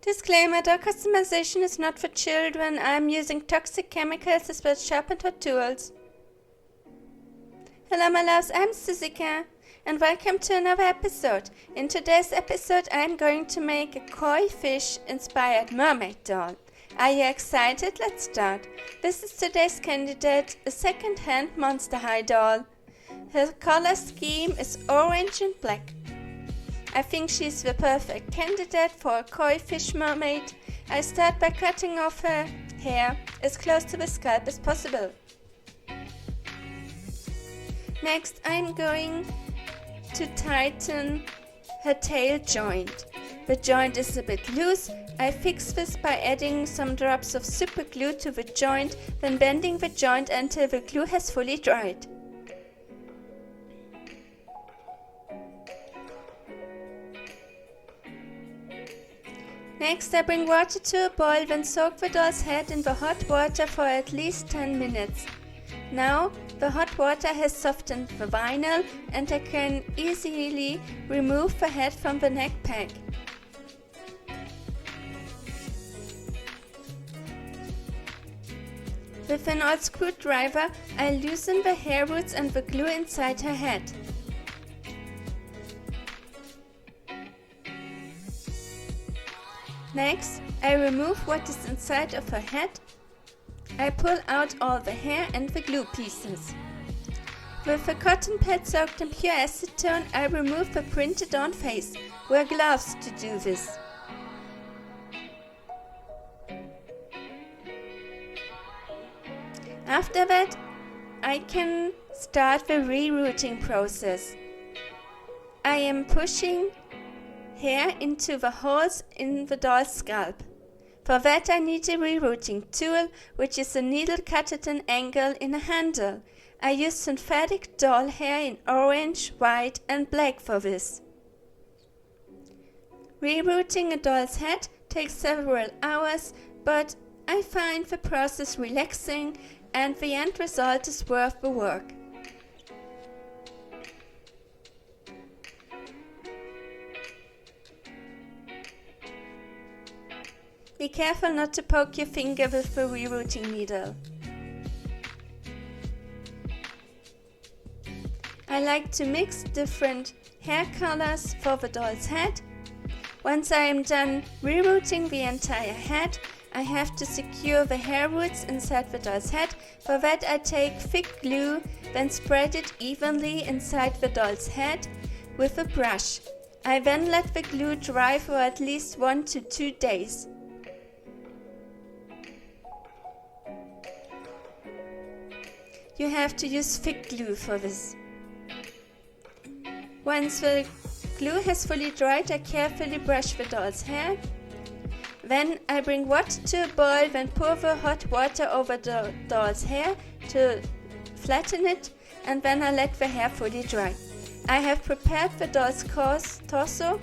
Disclaimer, doll customization is not for children. I am using toxic chemicals as well as sharpened hot tools. Hello my loves, I'm Susika and welcome to another episode. In today's episode I am going to make a koi fish inspired mermaid doll. Are you excited? Let's start. This is today's candidate, a second-hand Monster High doll. Her color scheme is orange and black. I think she's the perfect candidate for a koi fish mermaid. I start by cutting off her hair as close to the scalp as possible. Next I'm going to tighten her tail joint. The joint is a bit loose. I fix this by adding some drops of super glue to the joint, then bending the joint until the glue has fully dried. Next I bring water to a boil, then soak the doll's head in the hot water for at least 10 minutes. Now the hot water has softened the vinyl and I can easily remove the head from the neck peg. With an old screwdriver I loosen the hair roots and the glue inside her head. Next, I remove what is inside of her head. I pull out all the hair and the glue pieces. With a cotton pad soaked in pure acetone, I remove the printed on face. Wear gloves to do this. After that, I can start the rerooting process. I am pushing hair into the holes in the doll's scalp. For that I need a rerooting tool, which is a needle cut at an angle in a handle. I use synthetic doll hair in orange, white and black for this. Rerooting a doll's head takes several hours, but I find the process relaxing and the end result is worth the work. Be careful not to poke your finger with the rerooting needle. I like to mix different hair colors for the doll's head. Once I am done rerooting the entire head, I have to secure the hair roots inside the doll's head. For that I take thick glue, then spread it evenly inside the doll's head with a brush. I then let the glue dry for at least 1 to 2 days. You have to use thick glue for this. Once the glue has fully dried, I carefully brush the doll's hair. Then I bring water to a boil, then pour the hot water over the doll's hair to flatten it, and then I let the hair fully dry. I have prepared the doll's torso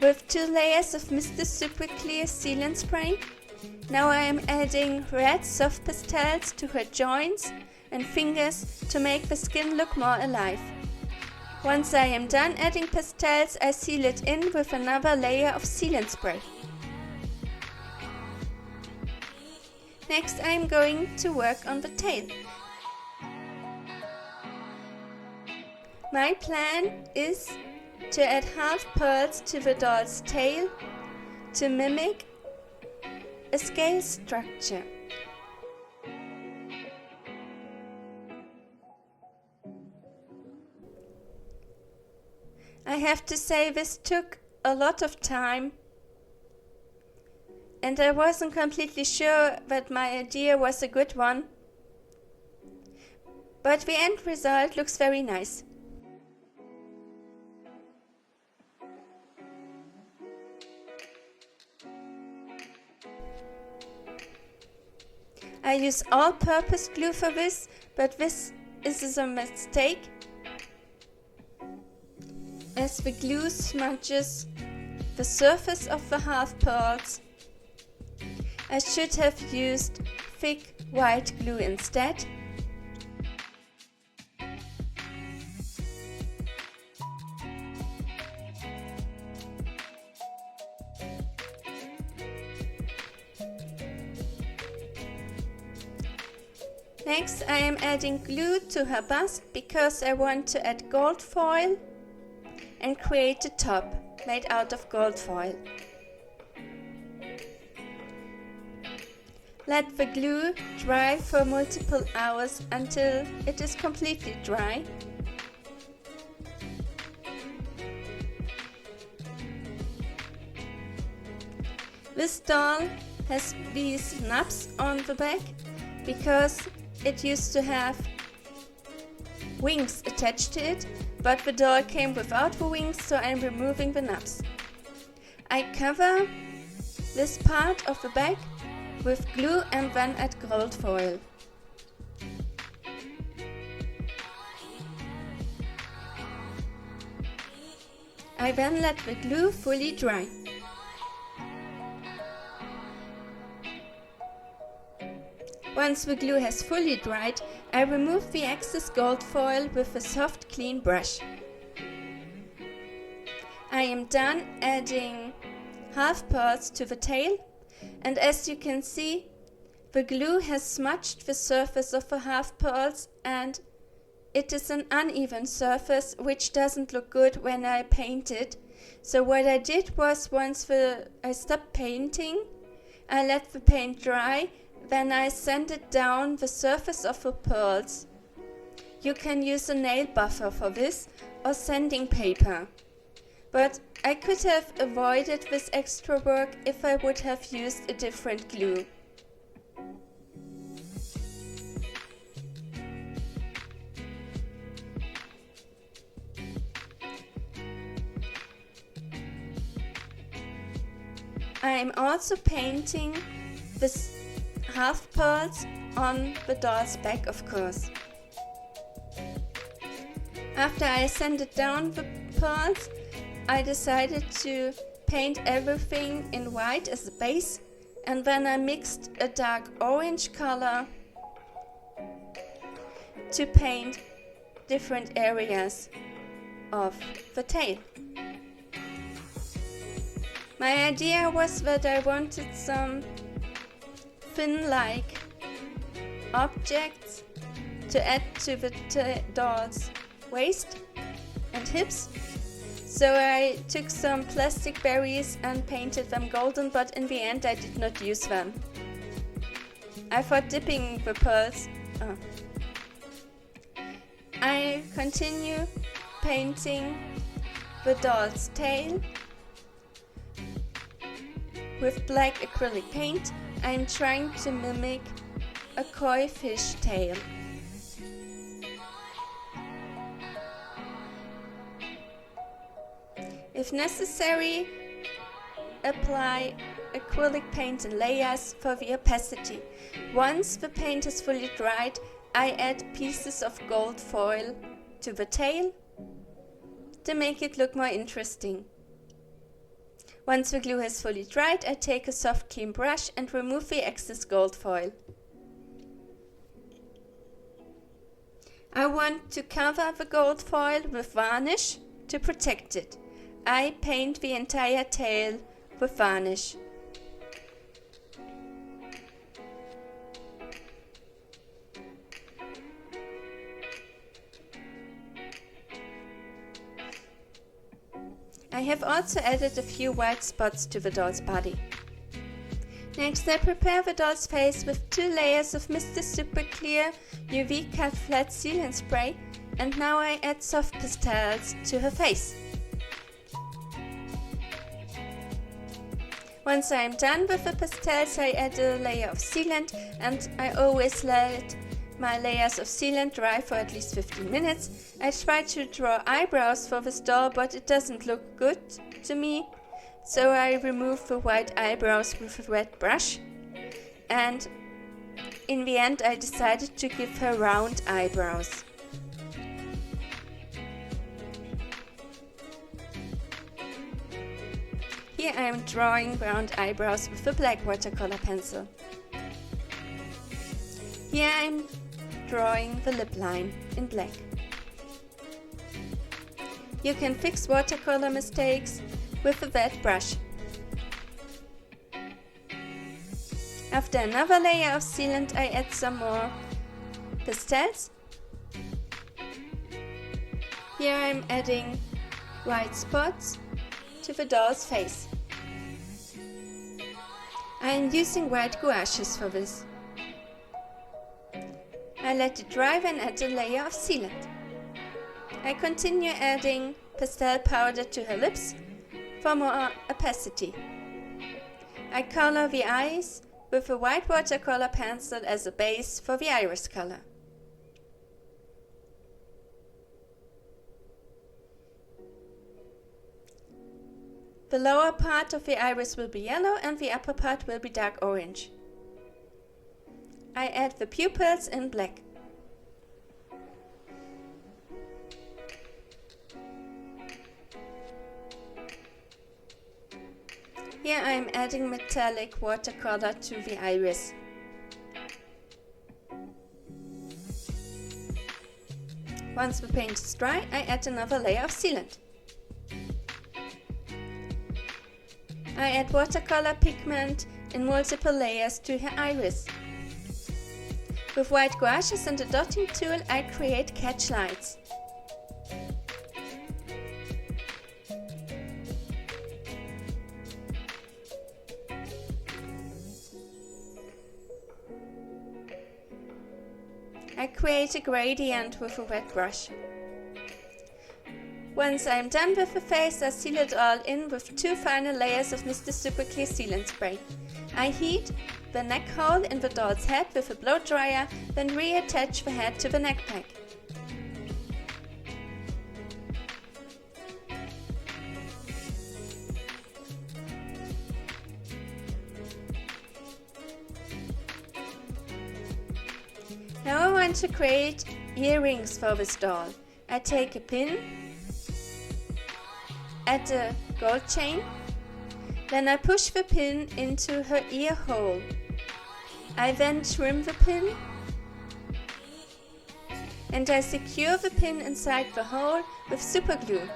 with 2 layers of Mr. Super Clear sealant spray. Now I am adding red soft pastels to her joints and fingers to make the skin look more alive. Once I am done adding pastels, I seal it in with another layer of sealant spray. Next I am going to work on the tail. My plan is to add half pearls to the doll's tail to mimic a scale structure. I have to say this took a lot of time and I wasn't completely sure that my idea was a good one, but the end result looks very nice. I use all-purpose glue for this, but this is a mistake, as the glue smudges the surface of the half pearls. I should have used thick white glue instead. Next I am adding glue to her bust because I want to add gold foil and create a top made out of gold foil. Let the glue dry for multiple hours until it is completely dry. This doll has these knobs on the back because it used to have wings attached to it, but the doll came without the wings, so I'm removing the knobs. I cover this part of the back with glue and then add gold foil. I then let the glue fully dry. Once the glue has fully dried, I remove the excess gold foil with a soft, clean brush. I am done adding half pearls to the tail, and as you can see, the glue has smudged the surface of the half pearls and it is an uneven surface which doesn't look good when I paint it. So what I did was once I stopped painting, I let the paint dry, then I sanded down the surface of the pearls. You can use a nail buffer for this or sanding paper. But I could have avoided this extra work if I would have used a different glue. I am also painting this half pearls on the doll's back, of course. After I sanded down the pearls, I decided to paint everything in white as a base, and then I mixed a dark orange color to paint different areas of the tail. My idea was that I wanted some fin-like objects to add to the doll's waist and hips. So I took some plastic berries and painted them golden, but in the end I did not use them. I thought dipping the pearls. I continue painting the doll's tail with black acrylic paint. I'm trying to mimic a koi fish tail. If necessary, apply acrylic paint in layers for the opacity. Once the paint is fully dried, I add pieces of gold foil to the tail to make it look more interesting. Once the glue has fully dried, I take a soft clean brush and remove the excess gold foil. I want to cover the gold foil with varnish to protect it. I paint the entire tail with varnish. I have also added a few white spots to the doll's body. Next, I prepare the doll's face with 2 layers of Mr. Super Clear UV Cut Flat Sealant Spray, and now I add soft pastels to her face. Once I am done with the pastels, I add a layer of sealant, and I always let my layers of sealant dry for at least 15 minutes. I try to draw eyebrows for this doll, but it doesn't look good to me, so I remove the white eyebrows with a red brush, and in the end I decided to give her round eyebrows. Here I am drawing round eyebrows with a black watercolor pencil. Here I am drawing the lip line in black. You can fix watercolor mistakes with a wet brush. After another layer of sealant, I add some more pastels. Here I'm adding white spots to the doll's face. I am using white gouaches for this. I let it dry and add a layer of sealant. I continue adding pastel powder to her lips for more opacity. I color the eyes with a white watercolor pencil as a base for the iris color. The lower part of the iris will be yellow and the upper part will be dark orange. I add the pupils in black. Here I am adding metallic watercolor to the iris. Once the paint is dry, I add another layer of sealant. I add watercolor pigment in multiple layers to her iris. With white gouaches and a dotting tool, I create catch lights. I create a gradient with a wet brush. Once I am done with the face, I seal it all in with 2 final layers of Mr. Super Clear sealant spray. I heat the neck hole in the doll's head with a blow dryer, then reattach the head to the neck pack. Now I want to create earrings for this doll. I take a pin, add a gold chain, then I push the pin into her ear hole. I then trim the pin and I secure the pin inside the hole with super glue.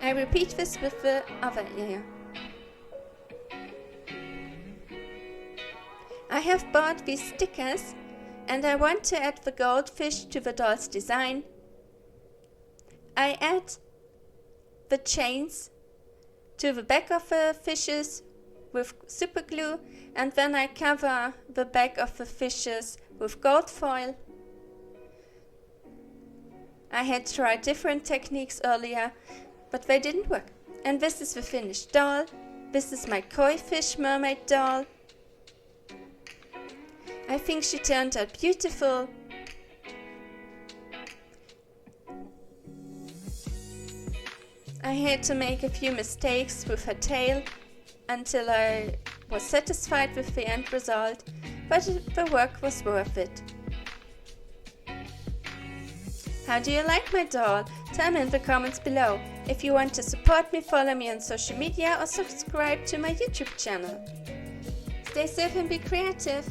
I repeat this with the other ear. I have bought these stickers and I want to add the goldfish to the doll's design. I add the chains to the back of the fishes with super glue and then I cover the back of the fishes with gold foil. I had tried different techniques earlier, but they didn't work. And this is the finished doll. This is my koi fish mermaid doll. I think she turned out beautiful. I had to make a few mistakes with her tail until I was satisfied with the end result, but the work was worth it. How do you like my doll? Tell me in the comments below. If you want to support me, follow me on social media or subscribe to my YouTube channel. Stay safe and be creative.